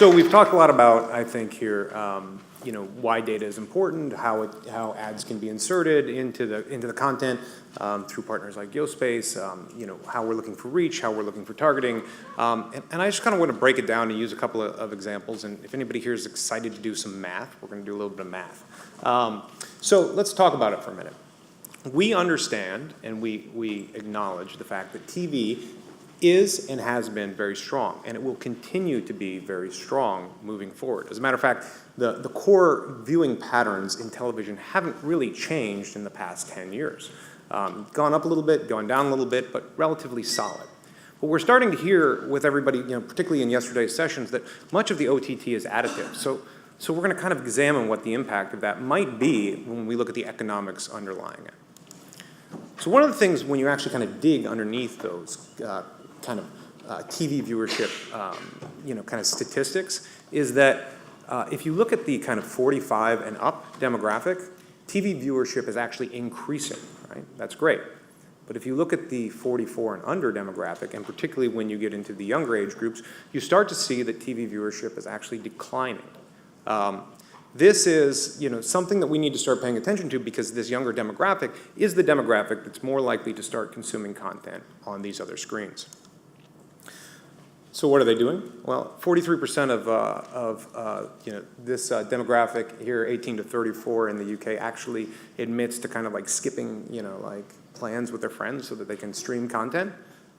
So we've talked a lot about, I think here, why data is important, how ads can be inserted into the content through partners like YoSpace, how we're looking for reach, how we're looking for targeting, and I just kind of want to break it down and use a couple of examples. And if anybody here is excited to do some math, we're going to do a little bit of math. So let's talk about it for a minute. We understand and we acknowledge the fact that TV is and has been very strong, and it will continue to be very strong moving forward. As a matter of fact, the core viewing patterns in television haven't really changed in the past 10 years. Gone up a little bit, gone down a little bit, but relatively solid. But we're starting to hear with everybody, particularly in yesterday's sessions, that much of the OTT is additive. So we're going to kind of examine what the impact of that might be when we look at the economics underlying it. So one of the things when you actually kind of dig underneath those kind of TV viewership, kind of statistics, is that if you look at the kind of 45 and up demographic, TV viewership is actually increasing, right? That's great. But if you look at the 44 and under demographic, and particularly when you get into the younger age groups, you start to see that TV viewership is actually declining. This is something that we need to start paying attention to, because this younger demographic is the demographic that's more likely to start consuming content on these other screens. So what are they doing? Well, 43% of this demographic here, 18 to 34 in the UK, actually admits to kind of like skipping like plans with their friends so that they can stream content.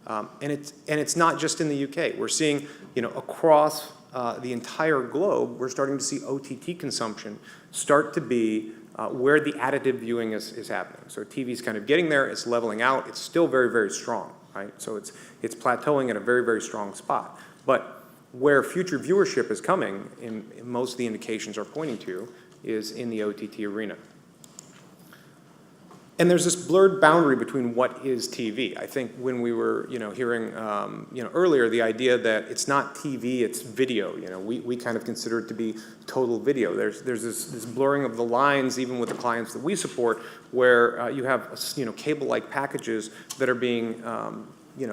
And it's not just in the UK. We're seeing across the entire globe, we're starting to see OTT consumption start to be where the additive viewing is happening. So TV's kind of getting there, it's leveling out, it's still very, very strong, right? So it's plateauing at a very, very strong spot. But where future viewership is coming, and most of the indications are pointing to, is in the OTT arena. And there's this blurred boundary between what is TV. I think when we were, hearing, earlier, the idea that it's not TV, it's video. We kind of consider it to be total video. There's this blurring of the lines, even with the clients that we support, where you have, cable-like packages that are being,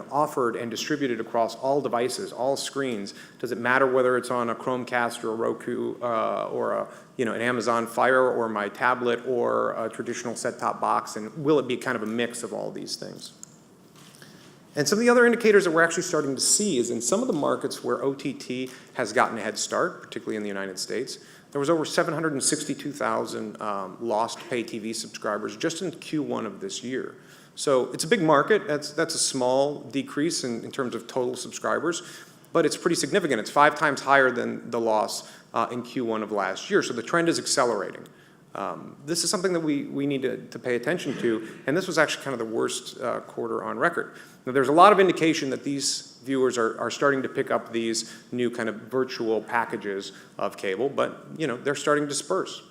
offered and distributed across all devices, all screens. Does it matter whether it's on a Chromecast or a Roku or an Amazon Fire or my tablet or a traditional set-top box, and will it be kind of a mix of all these things? And some of the other indicators that we're actually starting to see is in some of the markets where OTT has gotten a head start, particularly in the United States, there was over 762,000 lost pay TV subscribers just in Q1 of this year. So it's a big market. That's a small decrease in terms of total subscribers, but it's pretty significant. It's 5 times higher than the loss in Q1 of last year. So the trend is accelerating. This is something that we need to pay attention to, and this was actually kind of the worst quarter on record. Now, there's a lot of indication that these viewers are starting to pick up these new kind of virtual packages of cable, but they're starting to disperse.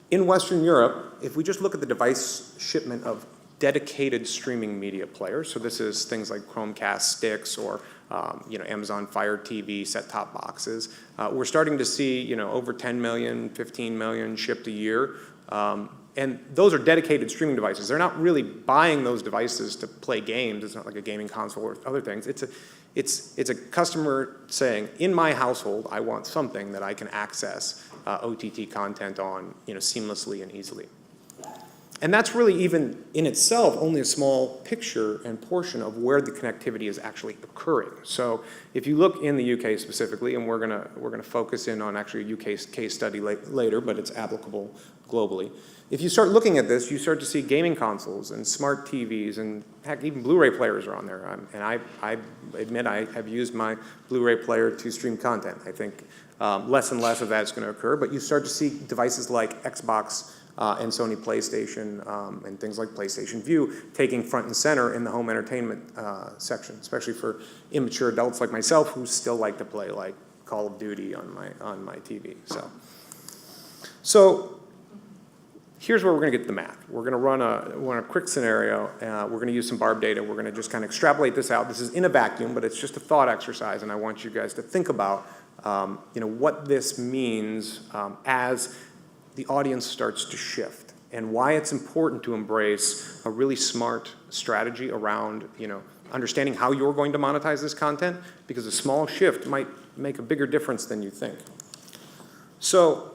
In Western Europe, if we just look at the device shipment of dedicated streaming media players, so this is things like Chromecast sticks or Amazon Fire TV set-top boxes, we're starting to see over 10 million, 15 million shipped a year, and those are dedicated streaming devices. They're not really buying those devices to play games. It's not like a gaming console or other things. It's a customer saying, in my household, I want something that I can access OTT content on seamlessly and easily. And that's really, even in itself, only a small picture and portion of where the connectivity is actually occurring. So if you look in the UK specifically, and we're gonna focus in on actually a UK case study later, but it's applicable globally. If you start looking at this, you start to see gaming consoles and smart TVs, and heck, even Blu-ray players are on there. And I admit I have used my Blu-ray player to stream content. I think less and less of that is going to occur, but you start to see devices like Xbox and Sony PlayStation and things like PlayStation View taking front and center in the home entertainment section, especially for immature adults like myself who still like to play like Call of Duty on my TV. So here's where we're going to get to the math. We're going to run a quick scenario. We're going to use some BARB data. We're going to just kind of extrapolate this out. This is in a vacuum, but it's just a thought exercise, and I want you guys to think about what this means as the audience starts to shift, and why it's important to embrace a really smart strategy around understanding how you're going to monetize this content, because a small shift might make a bigger difference than you think. So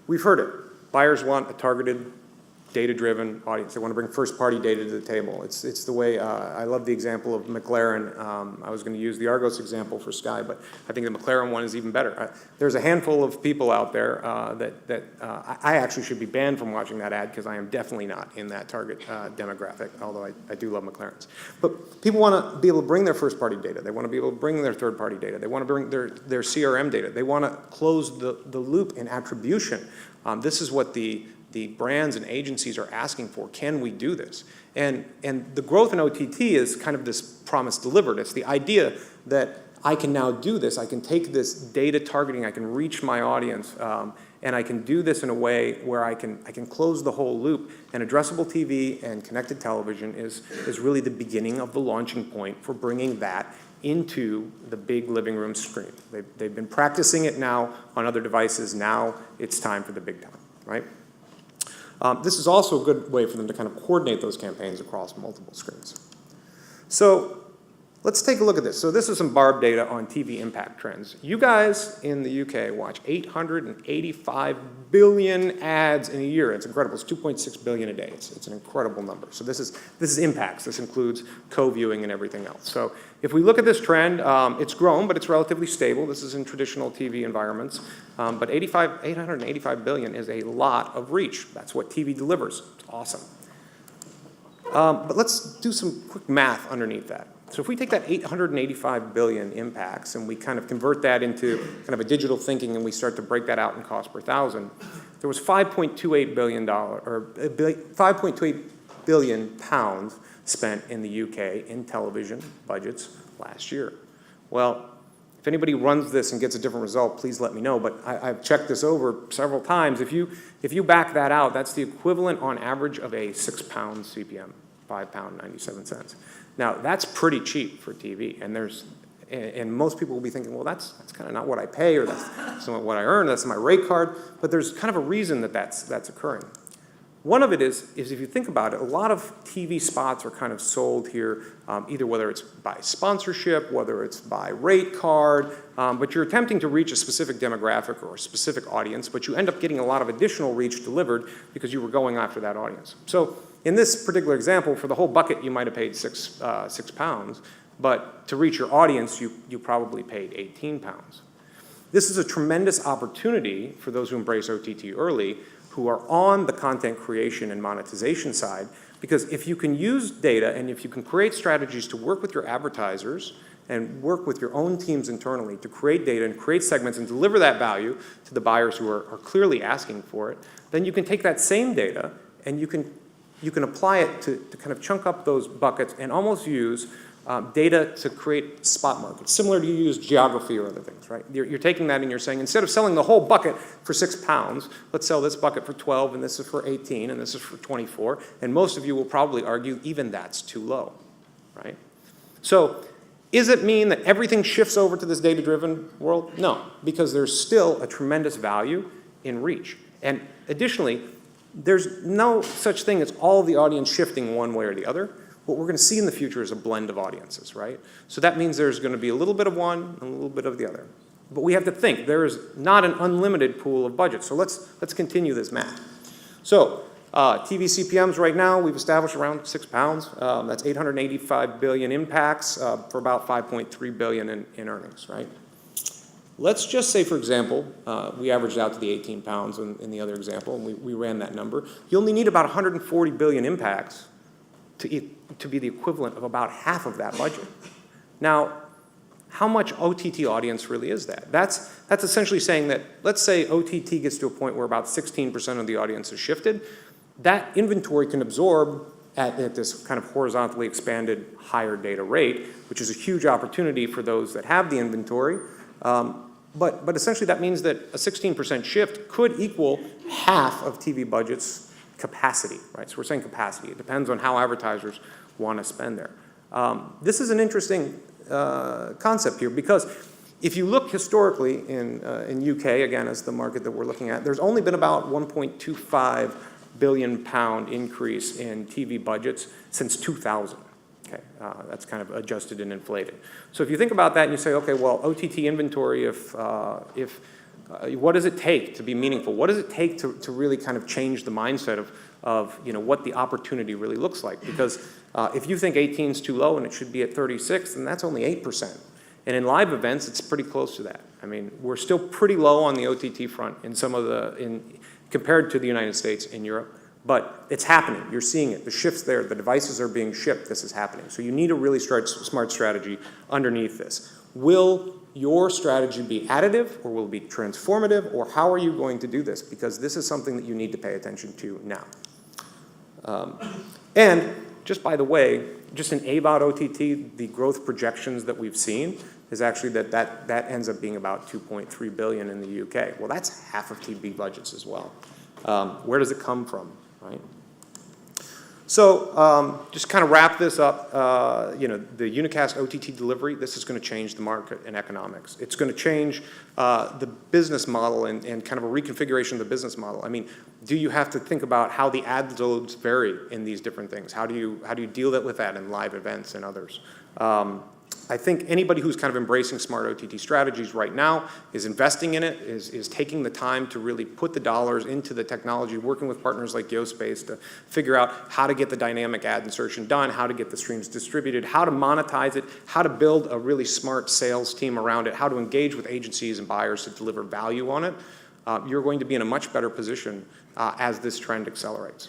we've heard it. Buyers want a targeted, data-driven audience. They want to bring first-party data to the table. It's the way, I love the example of McLaren. I was going to use the Argos example for Sky, but I think the McLaren one is even better. There's a handful of people out there that I actually should be banned from watching that ad, because I am definitely not in that target demographic, although I do love McLarens. But people want to be able to bring their first-party data. They want to be able to bring their third-party data. They want to bring their CRM data. They want to close the loop in attribution. This is what the brands and agencies are asking for. Can we do this? And the growth in OTT is kind of this promise delivered. It's the idea that I can now do this. I can take this data targeting, I can reach my audience, and I can do this in a way where I can close the whole loop. And addressable TV and connected television is really the beginning of the launching point for bringing that into the big living room screen. They've been practicing it now on other devices. Now it's time for the big time, right? This is also a good way for them to kind of coordinate those campaigns across multiple screens. So let's take a look at this. So this is some Barb data on TV impact trends. You guys in the UK watch 885 billion ads in a year. It's incredible. It's 2.6 billion a day. It's an incredible number. So this is impacts. This includes co-viewing and everything else. So if we look at this trend, it's grown, but it's relatively stable. This is in traditional TV environments. But 885 billion is a lot of reach. That's what TV delivers. It's awesome. But let's do some quick math underneath that. So if we take that 885 billion impacts and we kind of convert that into kind of a digital thinking and we start to break that out in cost per thousand, there was $5.28 billion, or 5.28 billion pounds spent in the UK in television budgets last year. Well, if anybody runs this and gets a different result, please let me know. But I've checked this over several times. If you back that out, that's the equivalent on average of a £6 CPM, £5.97. Now that's pretty cheap for TV, and most people will be thinking, well, that's kind of not what I pay, or that's not what I earn. That's my rate card. But there's kind of a reason that that's occurring. One of it is if you think about it, a lot of TV spots are kind of sold here, either whether it's by sponsorship, whether it's by rate card, but you're attempting to reach a specific demographic or a specific audience, but you end up getting a lot of additional reach delivered because you were going after that audience. So in this particular example, for the whole bucket, you might have paid £6, but to reach your audience, you probably paid £18. This is a tremendous opportunity for those who embrace OTT early, who are on the content creation and monetization side, because if you can use data and if you can create strategies to work with your advertisers and work with your own teams internally to create data and create segments and deliver that value to the buyers who are clearly asking for it, then you can take that same data and you can apply it to kind of chunk up those buckets and almost use data to create spot markets, similar to you use geography or other things, right? You're taking that and you're saying, instead of selling the whole bucket for £6, let's sell this bucket for 12, and this is for 18, and this is for 24, and most of you will probably argue even that's too low, right? So does it mean that everything shifts over to this data-driven world? No, because there's still a tremendous value in reach. And additionally, there's no such thing as all the audience shifting one way or the other. What we're going to see in the future is a blend of audiences, right? So that means there's going to be a little bit of one and a little bit of the other. But we have to think there is not an unlimited pool of budget. So let's continue this math. So TV CPMs right now, we've established around £6. That's 885 billion impacts for about 5.3 billion in earnings, right? Let's just say, for example, we averaged out to the £18 in the other example, and we ran that number. You only need about 140 billion impacts to be the equivalent of about half of that budget. Now, how much OTT audience really is that? That's essentially saying that, let's say OTT gets to a point where about 16% of the audience has shifted. That inventory can absorb at this kind of horizontally expanded higher data rate, which is a huge opportunity for those that have the inventory. But essentially that means that a 16% shift could equal half of TV budgets capacity, right? So we're saying capacity. It depends on how advertisers want to spend there. This is an interesting concept here, because if you look historically in UK, again, as the market that we're looking at, there's only been about £1.25 billion increase in TV budgets since 2000. Okay, that's kind of adjusted and inflated. So if you think about that and you say, okay, well, OTT inventory, what does it take to be meaningful? What does it take to really kind of change the mindset of what the opportunity really looks like? Because if you think 18 is too low and it should be at 36, then that's only 8%. And in live events, it's pretty close to that. I mean, we're still pretty low on the OTT front in some of compared to the United States and Europe. But it's happening. You're seeing it. The shift's there. The devices are being shipped. This is happening. So you need a really smart strategy underneath this. Will your strategy be additive, or will it be transformative, or how are you going to do this? Because this is something that you need to pay attention to now. And just by the way, just in AVOD OTT, the growth projections that we've seen is actually that ends up being about 2.3 billion in the UK. Well, that's half of TV budgets as well. Where does it come from, right? So just kind of wrap this up, the unicast OTT delivery, this is going to change the market and economics. It's going to change the business model and kind of a reconfiguration of the business model. I mean, do you have to think about how the ad loads vary in these different things? How do you deal with that in live events and others? I think anybody who's kind of embracing smart OTT strategies right now is investing in it, is taking the time to really put the dollars into the technology, working with partners like Geospace to figure out how to get the dynamic ad insertion done, how to get the streams distributed, how to monetize it, how to build a really smart sales team around it, how to engage with agencies and buyers to deliver value on it. You're going to be in a much better position as this trend accelerates.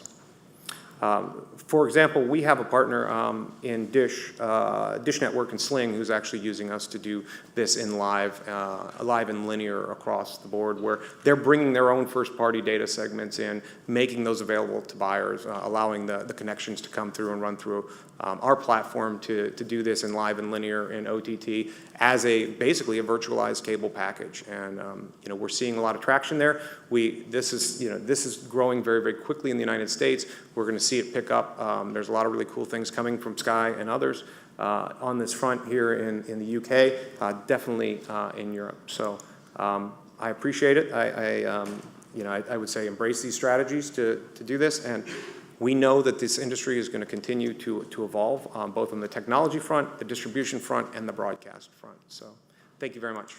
For example, we have a partner in Dish Network and Sling who's actually using us to do this in live and linear across the board, where they're bringing their own first-party data segments in, making those available to buyers, allowing the connections to come through and run through our platform to do this in live and linear in OTT as basically a virtualized cable package. And we're seeing a lot of traction there. This is growing very, very quickly in the United States. We're going to see it pick up. There's a lot of really cool things coming from Sky and others on this front here in the UK, definitely in Europe. So I appreciate it. I would say embrace these strategies to do this. And we know that this industry is going to continue to evolve, both on the technology front, the distribution front, and the broadcast front. So thank you very much.